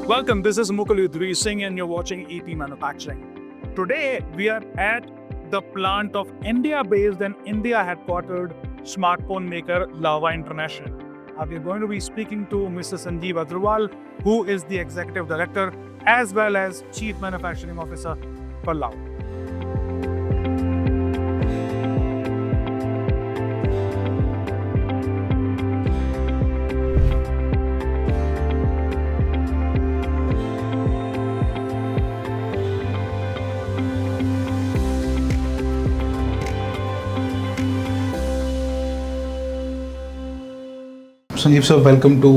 Welcome, this is Mukul Singh and you're watching ETManufacturing. Today, we are at the plant of India-based and India-headquartered smartphone maker Lava International. We are going to be speaking to Mr. Sanjeev Agarwal, who is the Executive Director as well as Chief Manufacturing Officer for Lava. Sanjeev sir, welcome to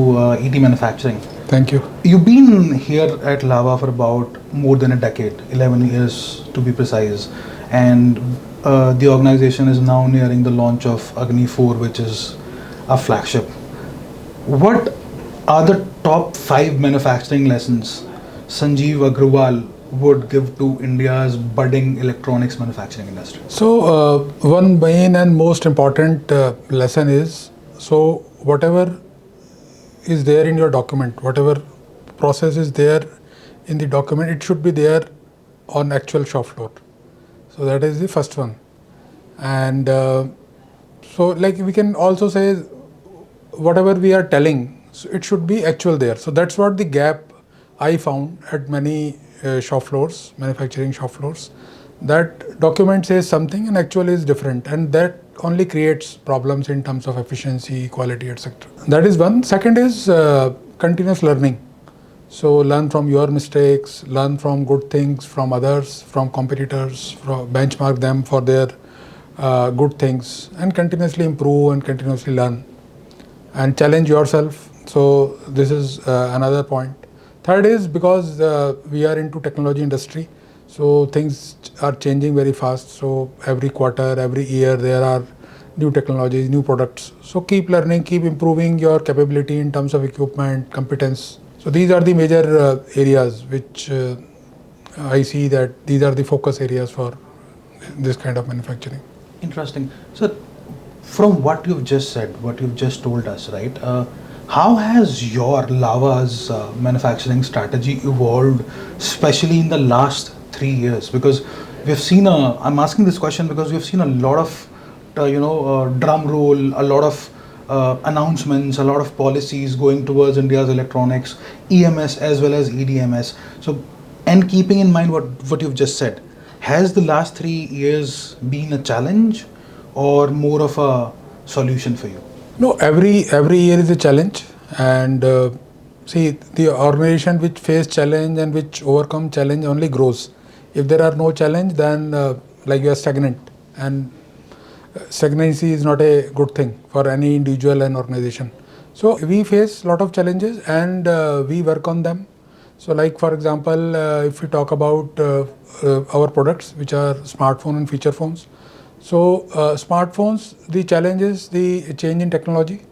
ETManufacturing. Thank you. You've been here at Lava for about more than a decade, 11 years to be precise, and the organization is now nearing the launch of Agni 4, which is a flagship. What are the top 5 manufacturing lessons Sanjeev Agarwal would give to India's budding electronics manufacturing industry? So, one main and most important lesson is, whatever is there in your document, whatever process is there in the document, it should be there on actual shop floor. So that is the first one. And like we can also say, whatever we are telling, so it should be actual there. So that's what the gap I found at many shop floors, manufacturing shop floors. That document says something and actual is different, and that only creates problems in terms of efficiency, quality, etc. That is one. Second is continuous learning. So learn from your mistakes, learn from good things from others, from competitors, benchmark them for their good things, and continuously improve and continuously learn and challenge yourself. So this is another point. Third is because we are into technology industry, so things are changing very fast. So every quarter, every year, there are new technologies, new products. So keep learning, keep improving your capability in terms of equipment, competence. So these are the major areas which I see that these are the focus areas for this kind of manufacturing. Interesting. So from what you've just said, what you've just told us, right? How has your Lava's manufacturing strategy evolved, especially in the last 3 years? Because we've seen I'm asking this question because we've seen a lot of, drum roll, a lot of announcements, a lot of policies going towards India's electronics, EMS as well as EDMS. So, and keeping in mind what you've just said, has the last 3 years been a challenge or more of a solution for you? No, every year is a challenge, and see, the organization which face challenge and which overcome challenge only grows. If there are no challenge, then like you are stagnant, and stagnancy is not a good thing for any individual and organization. So we face a lot of challenges and we work on them. So like for example, if we talk about our products, which are smartphone and feature phones. So smartphones, the challenge is the change in technology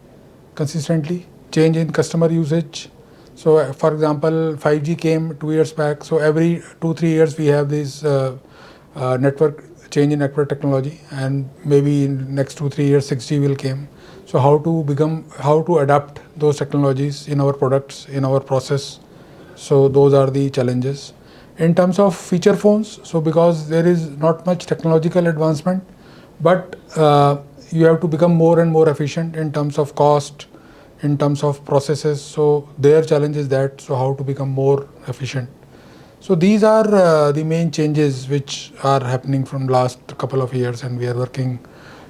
consistently, change in customer usage. So for example, 5G came 2 years back. So every 2-3 years we have this change in network technology, and maybe in next 2-3 years 6G will come. So how to adapt those technologies in our products, in our process. So those are the challenges. In terms of feature phones, so because there is not much technological advancement, but you have to become more and more efficient in terms of cost, in terms of processes. So their challenge is that, so how to become more efficient. So these are the main changes which are happening from last couple of years, and we are working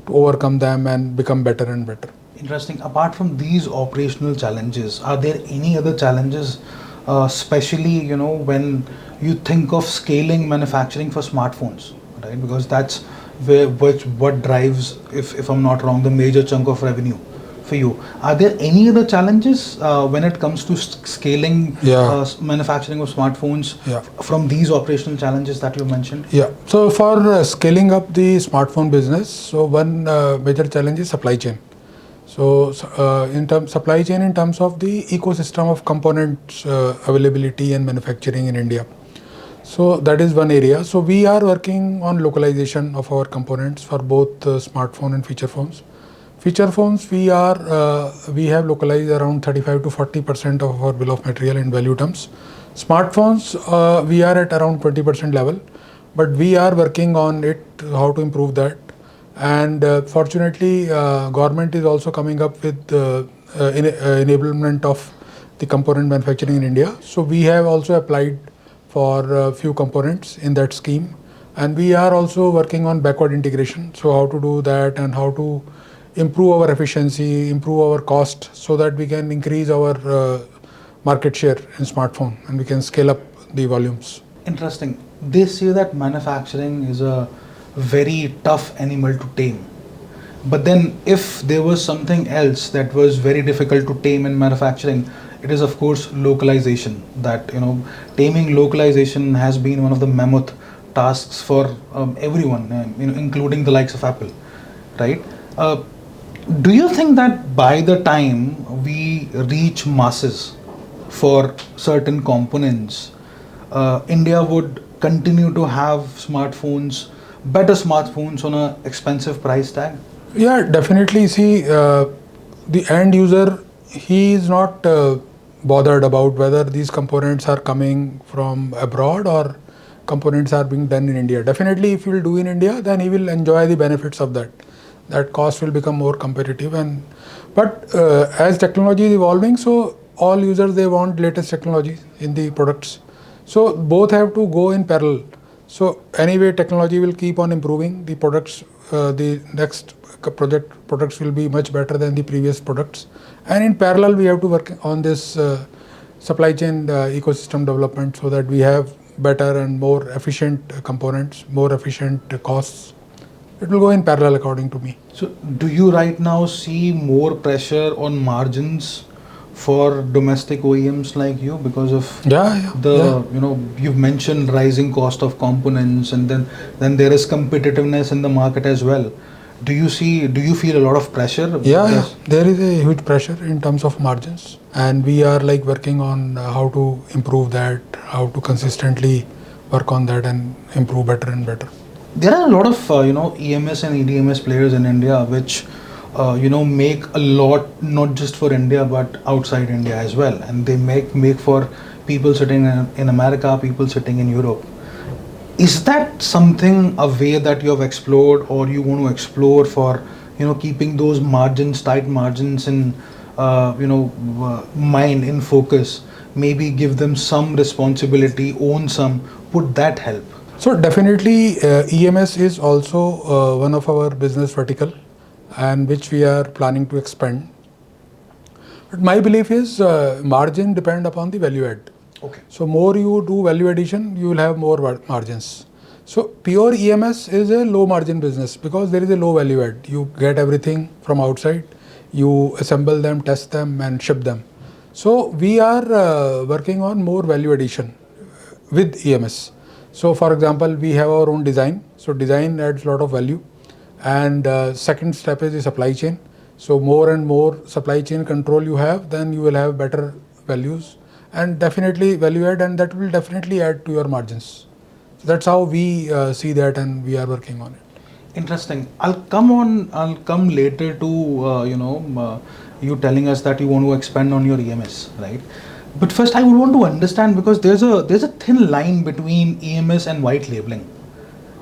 to overcome them and become better and better. Interesting. Apart from these operational challenges, are there any other challenges, especially when you think of scaling manufacturing for smartphones, right? Because that's what drives, if I'm not wrong, the major chunk of revenue for you. Are there any other challenges when it comes to scaling manufacturing of smartphones from these operational challenges that you mentioned? Yeah. So for scaling up the smartphone business, so one major challenge is supply chain. So in terms supply chain in terms of the ecosystem of components availability and manufacturing in India. So that is one area. So we are working on localization of our components for both smartphone and feature phones. Feature phones, we have localized around 35 to 40% of our bill of material in value terms. Smartphones, we are at around 20% level, but we are working on it, how to improve that. And fortunately, government is also coming up with enablement of the component manufacturing in India. So we have also applied for a few components in that scheme, and we are also working on backward integration. So how to do that and how to improve our efficiency, improve our cost, so that we can increase our market share in smartphone and we can scale up the volumes. Interesting. They say that manufacturing is a very tough animal to tame. But then, if there was something else that was very difficult to tame in manufacturing, it is of course localization. That taming localization has been one of the mammoth tasks for everyone, including the likes of Apple, right? Do you think that by the time we reach masses for certain components, India would continue to have better smartphones on an expensive price tag? Yeah, definitely. See, the end user, he is not bothered about whether these components are coming from abroad or components are being done in India. Definitely, if he will do in India, then he will enjoy the benefits of that. That cost will become more competitive. But as technology is evolving, so all users, they want latest technology in the products. So both have to go in parallel. So anyway, technology will keep on improving. The products, the next products will be much better than the previous products. And in parallel, we have to work on this supply chain ecosystem development, so that we have better and more efficient components, more efficient costs. It will go in parallel, according to me. So, do you right now see more pressure on margins for domestic OEMs like you because of you've mentioned rising cost of components, and then there is competitiveness in the market as well. Do you feel a lot of pressure? Yeah, there is a huge pressure in terms of margins, and we are working on how to improve that, how to consistently work on that and improve better and better. There are a lot of EMS and ETMS players in India which make a lot, not just for India but outside India as well, and they make for people sitting in America, people sitting in Europe. Is that something, a way that you have explored or you want to explore for keeping those tight margins in mind, in focus? Maybe give them some responsibility, own some. Would that help? So definitely EMS is also one of our business vertical, and which we are planning to expand. But my belief is margin depend upon the value add. Okay. So more you do value addition, you will have more margins. So pure EMS is a low margin business because there is a low value add. You get everything from outside, you assemble them, test them and ship them. So we are working on more value addition with EMS. So for example, we have our own design. So design adds a lot of value. And second step is the supply chain. So more and more supply chain control you have, then you will have better values and definitely value add, and that will definitely add to your margins. So that's how we see that, and we are working on it. Interesting. I'll come later to you telling us that you want to expand on your EMS, right? But first, I would want to understand, because there's a thin line between EMS and white labeling,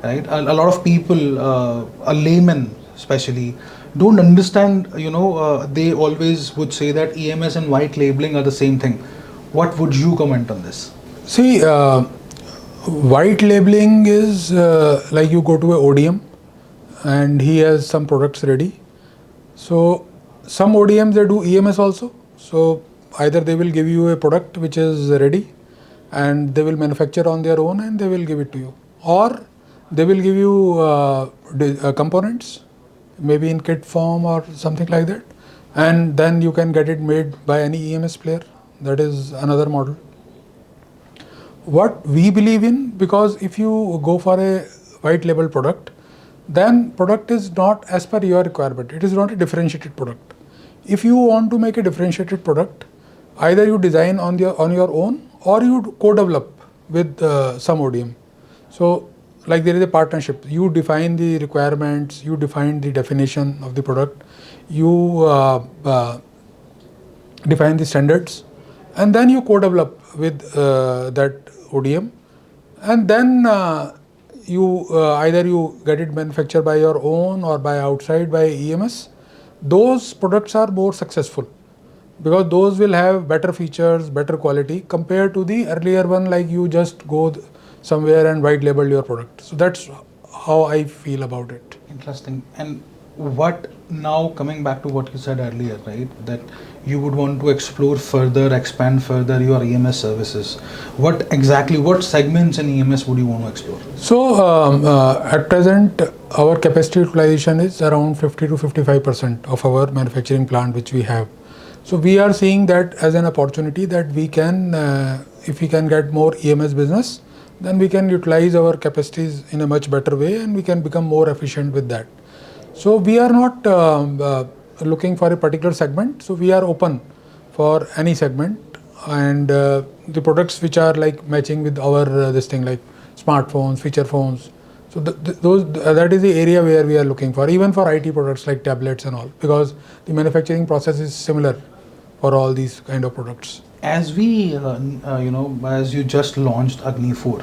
right? A lot of people, a layman especially, don't understand. They always would say that EMS and white labeling are the same thing. What would you comment on this? See, white labeling is like you go to a ODM and he has some products ready. So some ODMs, they do EMS also. So either they will give you a product which is ready and they will manufacture on their own and they will give it to you, or they will give you components, maybe in kit form or something like that, and then you can get it made by any EMS player. That is another model. What we believe in, because if you go for a white label product, then product is not as per your requirement. It is not a differentiated product. If you want to make a differentiated product, either you design on your own or you co-develop with some ODM. So like there is a partnership. You define the requirements, you define the definition of the product. you define the standards, and then you co-develop with that ODM, and then either you get it manufactured by your own or by outside by EMS. Those products are more successful because those will have better features, better quality compared to the earlier one, like you just go somewhere and white label your product. So that's how I feel about it. Interesting. And what now, coming back to what you said earlier, right? That you would want to explore further, expand further your EMS services. What segments in EMS would you want to explore? So at present, our capacity utilization is around 50 to 55% of our manufacturing plant which we have. So we are seeing that as an opportunity that we can, if we can get more EMS business, then we can utilize our capacities in a much better way and we can become more efficient with that. So we are not looking for a particular segment. So we are open for any segment, and the products which are like matching with our this thing, like smartphones, feature phones. So that is the area where we are looking for, even for IT products like tablets and all, because the manufacturing process is similar for all these kind of products. As we, as you just launched Agni 4,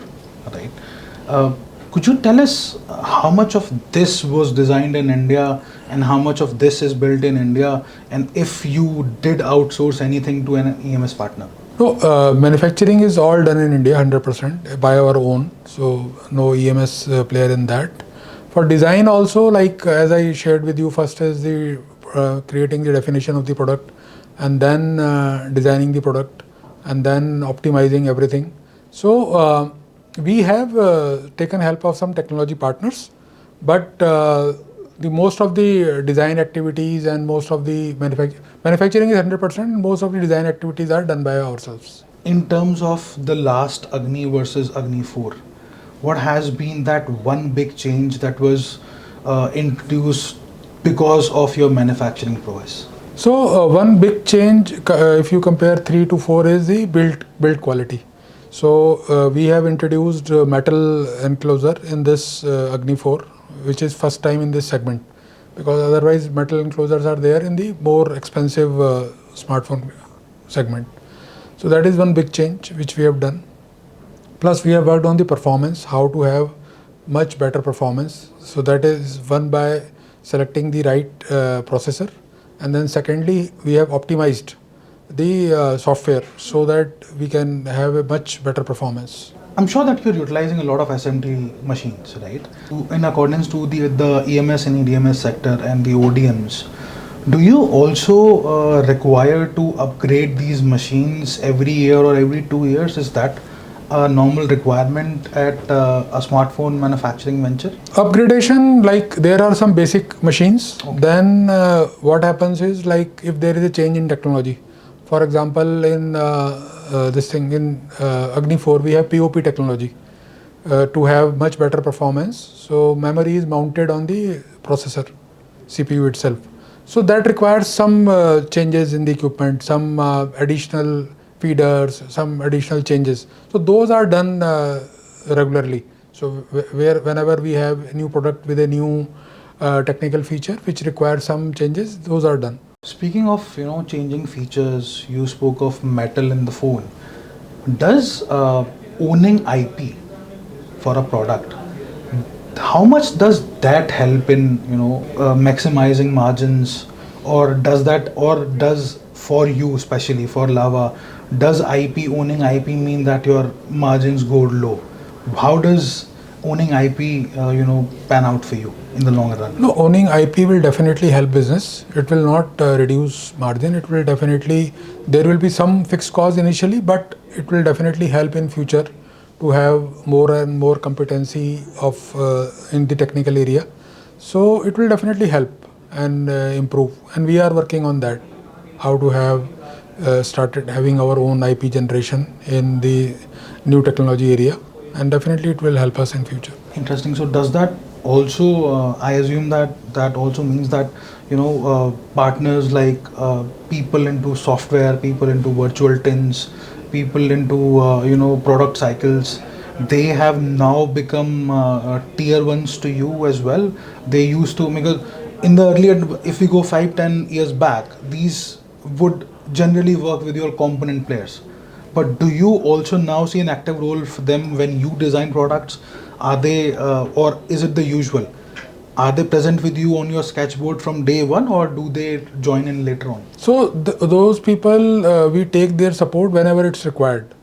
right? Could you tell us how much of this was designed in India and how much of this is built in India, and if you did outsource anything to an EMS partner? No, manufacturing is all done in India 100% by our own, so no EMS player in that. For design also, like as I shared with you, first is the creating the definition of the product, and then designing the product, and then optimizing everything. So we have taken help of some technology partners, but the most of the design activities and most of the manufacturing is 100%, and most of the design activities are done by ourselves. In terms of the last Agni versus Agni 4, what has been that one big change that was introduced because of your manufacturing prowess? So one big change, if you compare 3 to 4, is the build quality. So we have introduced metal enclosure in this Agni 4, which is first time in this segment, because otherwise metal enclosures are there in the more expensive smartphone segment. So that is one big change which we have done. Plus we have worked on the performance, how to have much better performance. So that is one by selecting the right processor, and then secondly we have optimized the software so that we can have a much better performance. I'm sure that you're utilizing a lot of SMT machines, right? In accordance to the EMS and EDMS sector and the ODMs, do you also require to upgrade these machines every year or every 2 years? Is that a normal requirement at a smartphone manufacturing venture? Upgradation, like there are some basic machines. Okay. Then what happens is, like if there is a change in technology, for example, in this thing in Agni 4, we have POP technology to have much better performance. So memory is mounted on the processor, CPU itself. So that requires some changes in the equipment, some additional feeders, some additional changes. So those are done regularly. So whenever we have a new product with a new technical feature which requires some changes, those are done. Speaking of changing features, you spoke of metal in the phone. Does owning IP for a product, how much does that help in maximizing margins, or does for you, especially for Lava, does owning IP mean that your margins go low? How does owning IP pan out for you in the long run? No, owning IP will definitely help business. It will not reduce margin. It will definitely, there will be some fixed cost initially, but it will definitely help in future to have more and more competency of in the technical area. So it will definitely help and improve, and we are working on that, how to have started having our own IP generation in the new technology area, and definitely it will help us in future. Interesting. So does that also, I assume that also means that partners like people into software, people into virtual tins, people into product cycles, they have now become tier ones to you as well. They used to, because In the earlier, if we go 5-10 years back, these would generally work with your component players. But do you also now see an active role for them when you design products? Are they, or is it the usual? Are they present with you on your sketchboard from day one, or do they join in later on? So those people, we take their support whenever it's required.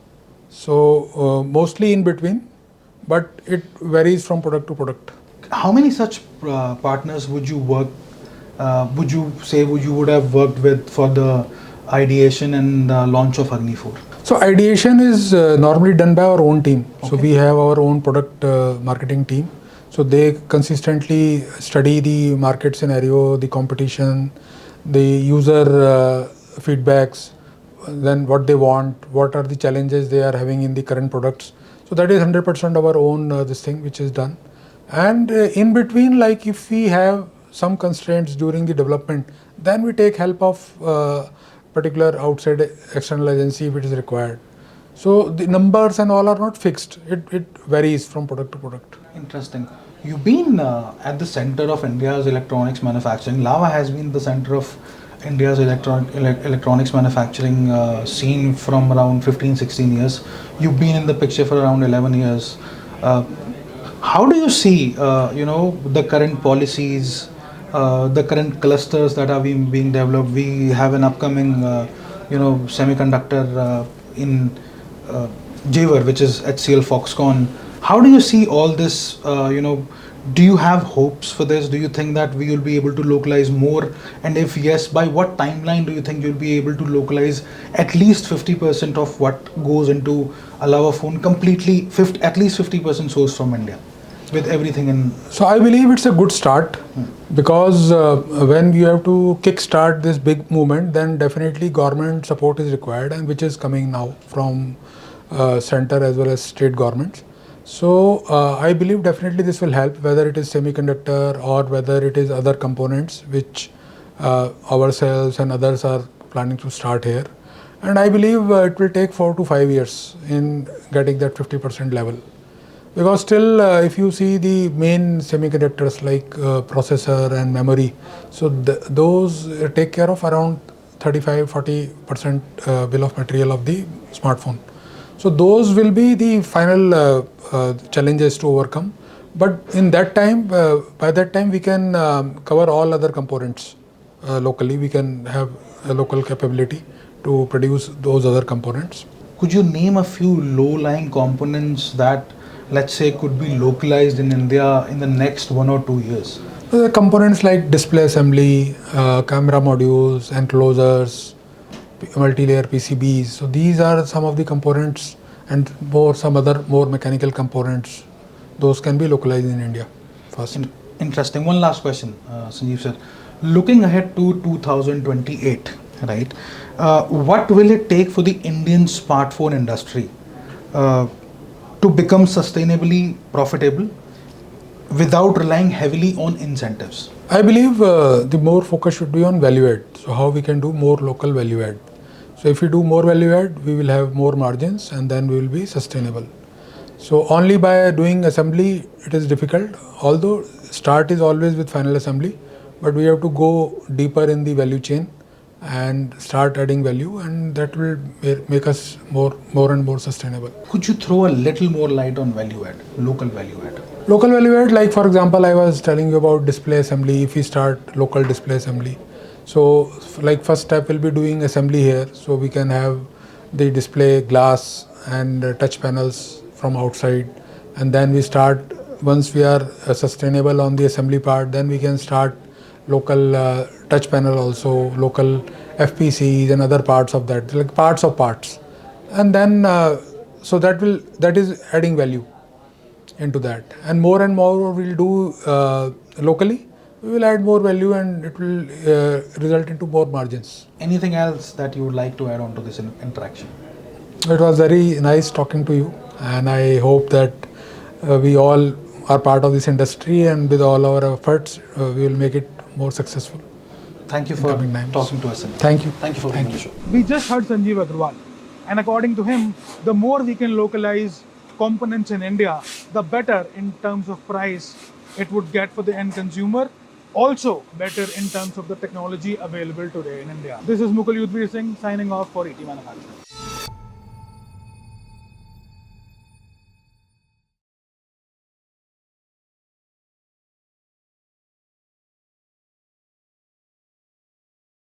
So mostly in between, but it varies from product to product. How many such partners would you work? Would you say you would have worked with for the ideation and launch of Agni 4? So ideation is normally done by our own team. So Okay. we have our own product marketing team. So they consistently study the market scenario, the competition, the user feedbacks, then what they want, what are the challenges they are having in the current products. So that is 100% our own this thing which is done. And in between, like if we have some constraints during the development, then we take help of particular outside external agency if it is required. So the numbers and all are not fixed. It varies from product to product. Interesting. You've been at the center of India's electronics manufacturing. Lava has been the center of India's electronics manufacturing scene from around 15-16 years. You've been in the picture for around 11 years. How do you see, the current policies, the current clusters that are being developed? We have an upcoming, semiconductor in Javer, which is HCL Foxconn. How do you see all this? Do you have hopes for this? Do you think that we will be able to localize more? And if yes, by what timeline do you think you'll be able to localize at least 50% of what goes into a Lava phone completely, at least 50% sourced from India, with everything in? So I believe it's a good start because when you have to kickstart this big movement, then definitely government support is required, and which is coming now from center as well as state governments. So I believe definitely this will help, whether it is semiconductor or whether it is other components which ourselves and others are planning to start here. And I believe it will take 4 to 5 years in getting that 50% level. Because still, if you see the main semiconductors like processor and memory, so those take care of around 35-40% bill of material of the smartphone. So those will be the final challenges to overcome. But in that time, by that time, we can cover all other components locally. We can have a local capability to produce those other components. Could you name a few low-lying components that, let's say, could be localized in India in the next 1 or 2 years? The components like display assembly, camera modules, enclosures, multi-layer PCBs. So these are some of the components, and some other more mechanical components. Those can be localized in India first. Interesting. One last question, Sanjeev sir. Looking ahead to 2028, right? What will it take for the Indian smartphone industry to become sustainably profitable without relying heavily on incentives? I believe the more focus should be on value add. So how we can do more local value add. So if we do more value add, we will have more margins, and then we will be sustainable. So only by doing assembly, it is difficult. Although start is always with final assembly, but we have to go deeper in the value chain and start adding value, and that will make us more and more sustainable. Could you throw a little more light on value add, local value add? Local value add, like for example, I was telling you about display assembly. If we start local display assembly, so like first step will be doing assembly here, so we can have the display glass and touch panels from outside, and then we start, once we are sustainable on the assembly part, then we can start local touch panel also, local FPCs and other parts of that, like parts of parts, and then so that is adding value into that, and more we'll do locally, we will add more value, and it will result into more margins. Anything else that you would like to add on to this interaction? It was very nice talking to you, and I hope that we all are part of this industry, and with all our efforts, we will make it more successful. Thank you for talking to us. Thank you. Thank you for being on the show. We just heard Sanjeev Agarwal, and according to him, the more we can localize components in India, the better in terms of price it would get for the end consumer, also better in terms of the technology available today in India. This is Mukul Yudhvir Singh signing off for ET Manufacturing.